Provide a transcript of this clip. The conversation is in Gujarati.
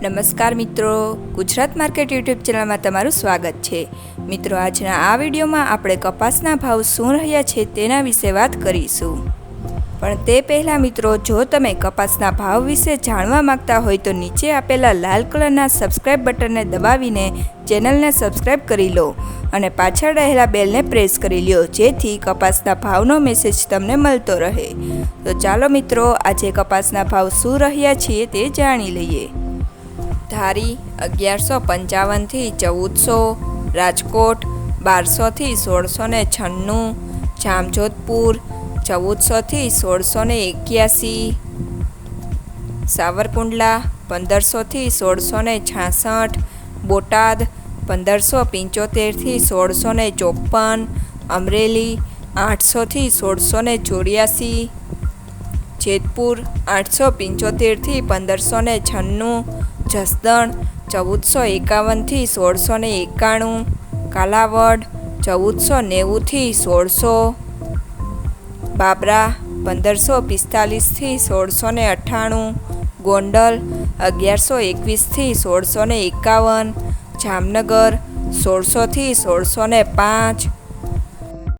નમસ્કાર મિત્રો, ગુજરાત માર્કેટ યુટ્યુબ ચેનલમાં તમારું સ્વાગત છે। મિત્રો, આજના આ વિડીયોમાં આપણે કપાસના ભાવ શું રહ્યા છે તેના વિશે વાત કરીશું। પણ તે પહેલાં મિત્રો, જો તમે કપાસના ભાવ વિશે જાણવા માંગતા હોય તો નીચે આપેલા લાલ કલરના સબસ્ક્રાઇબ બટનને દબાવીને ચેનલને સબસ્ક્રાઇબ કરી લો અને પાછળ રહેલા બેલને પ્રેસ કરી લો, જેથી કપાસના ભાવનો મેસેજ તમને મળતો રહે। તો ચાલો મિત્રો, આજે કપાસના ભાવ શું રહ્યા છે તે જાણી લઈએ। ધારી 1155 થી 1400, રાજકોટ 1200 થી 1696, જામજોધપુર 1400 થી 1681, સાવરકુંડલા 1500 થી 1666, બોટાદ 1575 થી 1654, અમરેલી 800 થી 1684, જેતપુર 875 થી 1596, જસદણ 1451 થી 1691, કાલાવડ 1490 થી 1600, બાબરા 1545 થી 1698, ગોંડલ 1121 થી 1651, જામનગર 1600 થી 1605,